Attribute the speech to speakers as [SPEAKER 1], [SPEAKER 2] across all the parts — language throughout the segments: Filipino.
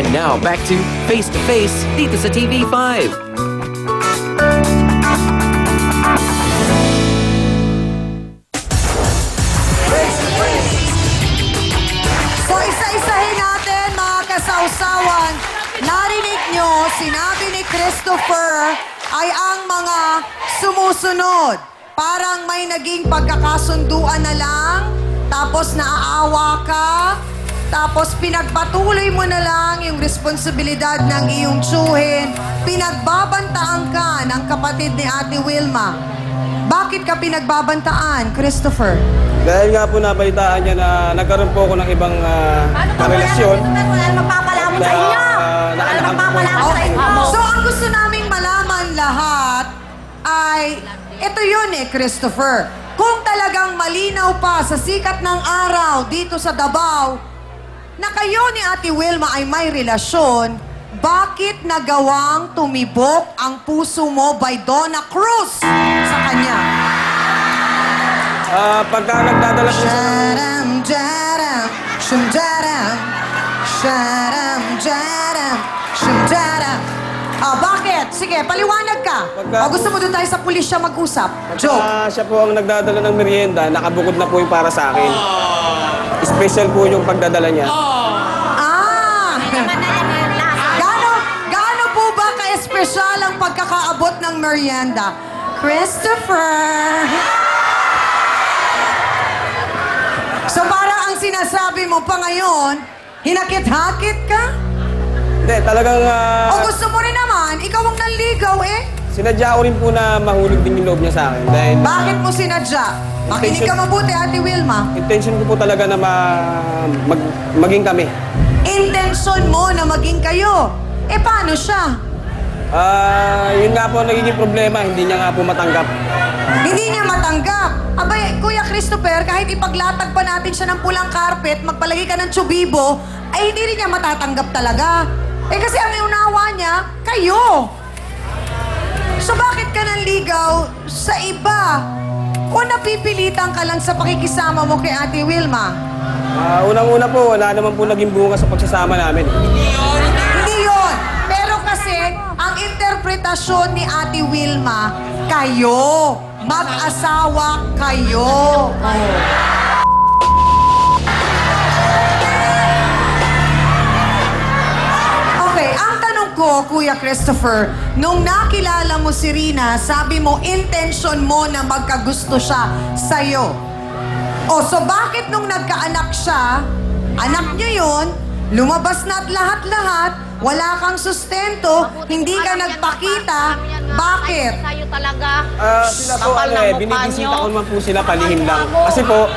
[SPEAKER 1] And now, back to Face to Face dito sa TV5.
[SPEAKER 2] So isa-isahin natin mga kasawsawan. Narinig nyo, sinabi ni Christopher ay ang mga sumusunod. Parang may naging pagkakasunduan na lang, tapos naaawa ka, tapos pinagpatuloy mo na lang yung responsibilidad ng iyong tsuhin. Pinagbabantaan ka ng kapatid ni Ate Wilma. Bakit ka pinagbabantaan, Christopher?
[SPEAKER 3] Dahil nga po nabalitaan niya na nagkaroon po ako ng ibang karelasyon.
[SPEAKER 4] Magpapalamon sa inyo! Magpapalamon sa inyo!
[SPEAKER 2] So, ang gusto naming malaman lahat ay, ito yun Christopher. Kung talagang malinaw pa sa sikat ng araw dito sa Davao, na kayo ni Ate Wilma ay may relasyon, bakit nagawang tumibok ang puso mo by Donna Cruz sa kanya?
[SPEAKER 3] Pagka nagdadala po siya
[SPEAKER 2] Sharam, jaram, shum, jaram. Sharam, jaram, shum, jaram. Bakit? Sige, paliwanag ka. O gusto mo doon tayo sa pulis siya mag-usap? Joke.
[SPEAKER 3] siya po ang nagdadala ng merienda, nakabukod na po yung para sa akin. Special po yung pagdadala niya.
[SPEAKER 2] Gaano po ba ka-espesyal ang pagkakaabot ng merienda? Christopher! So para ang sinasabi mo pa ngayon, hinakit-hakit ka?
[SPEAKER 3] Hindi, talagang
[SPEAKER 2] O gusto mo rin naman, ikaw ang nanligaw
[SPEAKER 3] sinadya ko rin po na mahulog din yung loob niya sa akin. Dahil
[SPEAKER 2] Bakit mo sinadya? Makinig ka mabuti, Ate Wilma.
[SPEAKER 3] intention ko po talaga na maging kami.
[SPEAKER 2] Intention mo na maging kayo. Paano siya?
[SPEAKER 3] Yun nga po ang nagiging problema, hindi niya nga po matanggap.
[SPEAKER 2] Hindi niya matanggap. Abay, Kuya Christopher, kahit ipaglatag pa natin siya ng pulang carpet, magpalagay ka ng tsubibo, ay hindi rin niya matatanggap talaga. Kasi ang iunawa niya, kayo. So bakit ka nanligaw sa iba? O napipilitan ka lang sa pakikisama mo kay Ate Wilma?
[SPEAKER 3] Unang-una po, wala naman po naging bunga sa pagsasama namin.
[SPEAKER 2] Hindi yun. Pero kasi, ang interpretasyon ni Ate Wilma, kayo. Mag-asawa kayo. Okay, ang tanong ko, Kuya Christopher, nung nakilala mo si Rina, sabi mo, intention mo na magkagusto siya sa'yo. So bakit nung nagkaanak siya, anak niyo yun, lumabas na at lahat-lahat, wala kang sustento, hindi ka nagpakita, bakit?
[SPEAKER 4] Sa'yo talaga.
[SPEAKER 3] Sila po, binibisita ko naman po sila, palihim lang. Kasi po,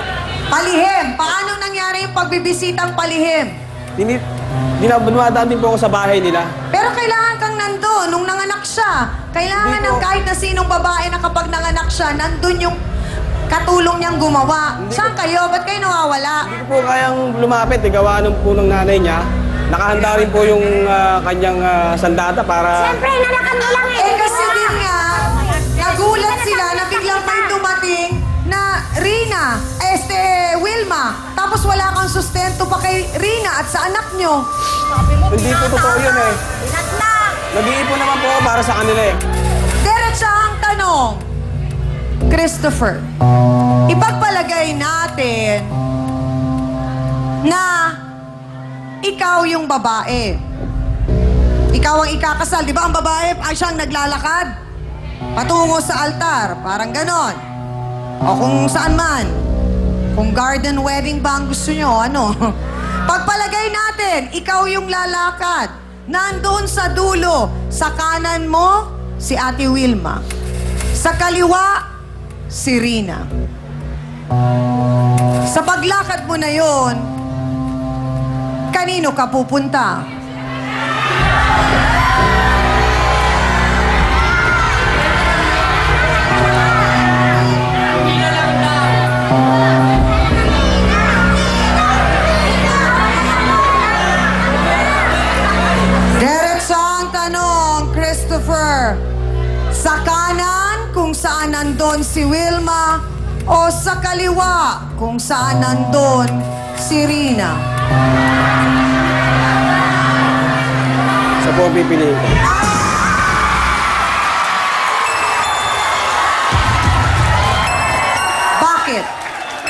[SPEAKER 2] Palihim. Paano nangyari yung pagbibisitang palihim?
[SPEAKER 3] dumadaan din po ako sa bahay nila.
[SPEAKER 2] Pero kailangan kang nandun. Nung nanganak siya, kailangan
[SPEAKER 3] Hindi
[SPEAKER 2] ng
[SPEAKER 3] po.
[SPEAKER 2] kahit na sinong babae na kapag nanganak siya, nandun yung katulong niyang gumawa.
[SPEAKER 3] Hindi
[SPEAKER 2] Saan kayo? Ba't kayo nawawala?
[SPEAKER 3] Hindi ko po kayang lumapit, gawa ng po ng nanay niya. Nakahanda rin po yung kanyang sandata para...
[SPEAKER 4] Siyempre, nalakan mo lang
[SPEAKER 2] Kasi din nga, nagulat sila na biglang may dumating na Rina, Wilma. Tapos wala kang sustento pa kay Rina at sa anak niyo.
[SPEAKER 3] Hindi po totoo yun Nag-iipon naman po ako para sa kanila
[SPEAKER 2] Diretsa ang tanong, Christopher, ipagpalagay natin na ikaw yung babae. Ikaw ang ikakasal. Di ba ang babae ay siyang naglalakad patungo sa altar? Parang ganon. O kung saan man. Kung garden wedding ba ang gusto nyo, Pagpalagay natin, ikaw yung lalakad. Nandoon sa dulo, sa kanan mo, si Ate Wilma. Sa kaliwa, si Rina. Sa paglakad mo na yon, kanino ka pupunta? Christopher, sa kanan kung saan nandun si Wilma o sa kaliwa kung saan nandun si Rina?
[SPEAKER 3] po ang pipiliin ko.
[SPEAKER 2] Bakit?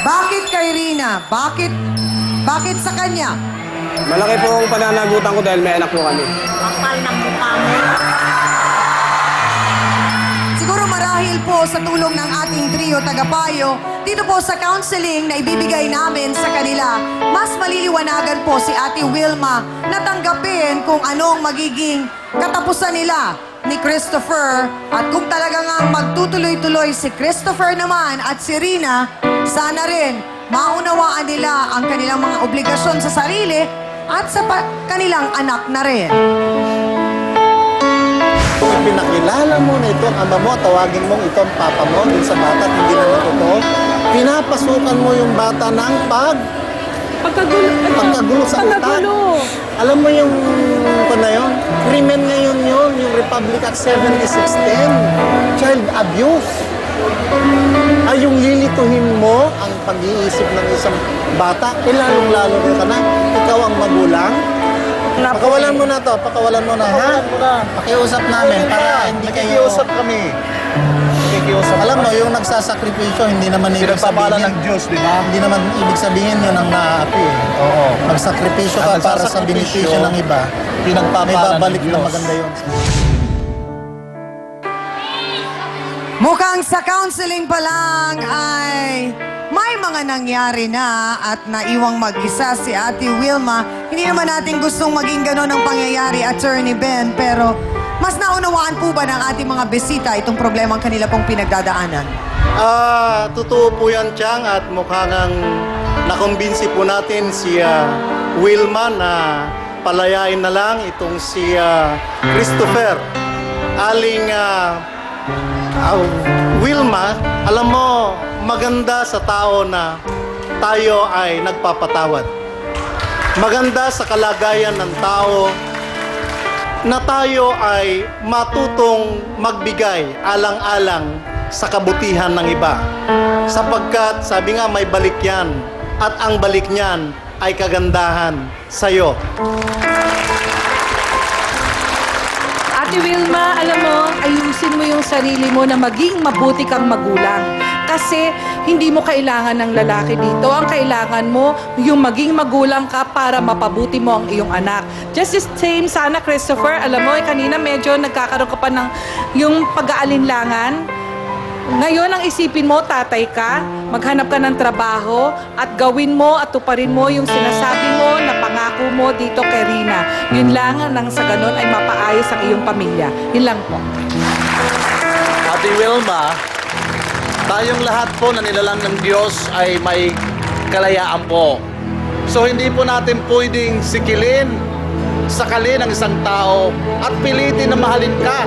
[SPEAKER 2] Bakit kay Rina? Bakit sa kanya?
[SPEAKER 3] Malaki po ang pananagutan ko dahil may anak po kami.
[SPEAKER 4] Kapal ng mukha mo.
[SPEAKER 2] Siguro marahil po sa tulong ng ating trio tagapayo, dito po sa counseling na ibibigay namin sa kanila, mas maliliwanagan po si Ate Wilma na tanggapin kung anong magiging katapusan nila ni Christopher at kung talagang magtutuloy-tuloy si Christopher naman at si Rina, sana rin maunawaan nila ang kanilang mga obligasyon sa sarili at sa kanilang anak na rin.
[SPEAKER 5] Kung pinakilala mo na ito ang ama mo, tawagin mong ito ang papa mo, dun sa bata at hindi naman totoo, pinapasukan mo yung bata ng pagkagulo sa utak. Alam mo yung na yun? Krimen ngayon yun, yung Republic Act 7610, child abuse. Ay yung lilituhin mo ang pag-iisip ng isang bata, lalong-lalo ka na, ikaw ang magulang. Pakawalan mo na to, pakawalan mo na, ha? Pakiusap namin para hindi kayo... Pakiusap kami. Pakiusap. Alam mo, yung nagsasakripisyo, hindi naman ibig sabihin... ng Diyos, di ba? Hindi naman ibig sabihin yun ang naapi. Oo. Magsakripisyo ka para sa benepisyo ng iba. May babalik na maganda yun.
[SPEAKER 2] Mukhang sa counseling pa lang ay may mga nangyari na at naiwang mag-isa si Ate Wilma. Hindi naman natin gustong maging gano'n ang pangyayari, Attorney Ben, pero mas naunawaan po ba ng ating mga bisita itong problemang kanila pong pinagdadaanan?
[SPEAKER 5] Totoo po yan, Chang, at mukhang nakumbinsi po natin si Wilma na palayain na lang itong si Christopher. Aling Wilma, alam mo, maganda sa tao na tayo ay nagpapatawad. Maganda sa kalagayan ng tao na tayo ay matutong magbigay alang-alang sa kabutihan ng iba. Sapagkat, sabi nga, may balik yan. At ang balik niyan ay kagandahan sa'yo.
[SPEAKER 6] Ate Wilma, alam mo, ayusin mo yung sarili mo na maging mabuti kang magulang. Kasi hindi mo kailangan ng lalaki dito. Ang kailangan mo, yung maging magulang ka para mapabuti mo ang iyong anak. Just the same sana, Christopher. Alam mo, kanina medyo nagkakaroon ka pa ng yung pag-aalinlangan. Ngayon, ang isipin mo, tatay ka, maghanap ka ng trabaho at gawin mo at tuparin mo yung sinasabi mo na pangako mo dito kay Rina. Yun lang, nang sa ganun ay mapaayos ang iyong pamilya. Yun lang po.
[SPEAKER 7] Ate Wilma, tayong lahat po na nilalang ng Diyos ay may kalayaan po. So hindi po natin pwedeng sikilin, sakalin ang isang tao at pilitin na mahalin ka.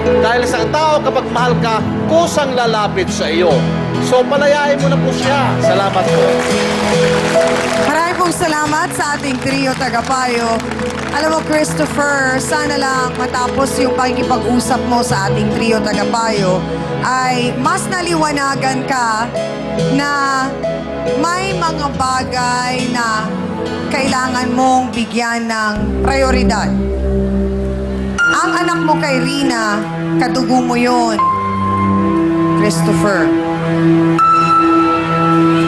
[SPEAKER 7] Dahil sa tao kapag mahal ka, kusang lalapit sa iyo. So palayain mo na po siya. Salamat po.
[SPEAKER 2] Maraming pong salamat sa ating trio tagapayo. Alam mo, Christopher, sana lang matapos yung pakikipag-usap mo sa ating trio tagapayo ay mas naliwanagan ka na may mga bagay na kailangan mong bigyan ng prioridad. Ang anak mo kay Rina, kadugo mo yun, Christopher.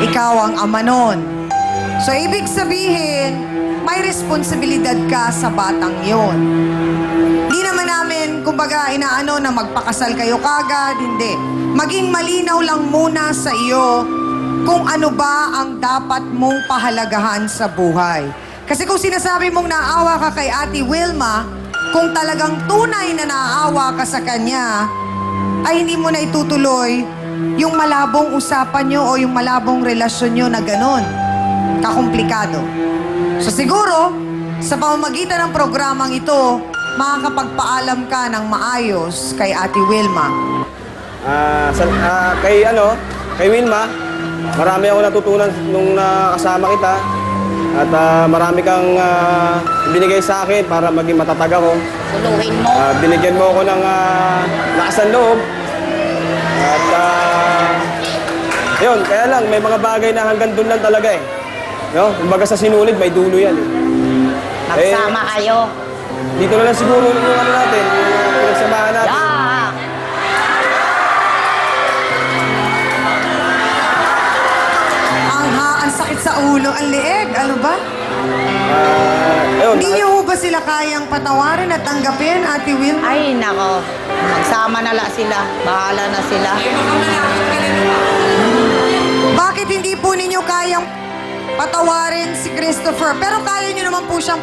[SPEAKER 2] Ikaw ang ama nun. So, ibig sabihin, may responsibilidad ka sa batang yon. Hindi naman namin, kumbaga, inaano na magpakasal kayo kagad, hindi. Maging malinaw lang muna sa iyo kung ano ba ang dapat mong pahalagahan sa buhay. Kasi kung sinasabi mong naawa ka kay Ate Wilma, kung talagang tunay na naawa ka sa kanya, ay hindi mo na itutuloy yung malabong usapan nyo o yung malabong relasyon nyo na ganon. Kakomplikado. So siguro, sa pamamagitan ng programang ito, makakapagpaalam ka ng maayos kay Ate Wilma.
[SPEAKER 3] Kay Wilma, marami ako natutunan nung nakasama kita. At marami kang binigay sa akin para maging matatag ako.
[SPEAKER 4] Suluhin mo.
[SPEAKER 3] Binigyan mo ako ng lakas ng loob. At yun, kaya lang, may mga bagay na hanggang doon lang talaga eh. No? Kumbaga sa sinulid, may dulo yan eh.
[SPEAKER 4] Magsama kayo.
[SPEAKER 3] dito na lang siguro yung ano natin, yung pinagsamahan natin.
[SPEAKER 4] Yeah.
[SPEAKER 2] Ang sakit sa ulo, ang leeg, ano ba?
[SPEAKER 3] Ayun,
[SPEAKER 2] Hindi niyo ho ba sila kayang patawarin at tanggapin, Ate Will?
[SPEAKER 4] Ay, nako. Magsama na lang sila. Bahala na sila.
[SPEAKER 2] Bakit hindi po ninyo kayang patawarin si Christopher? Pero kaya niyo naman po siyang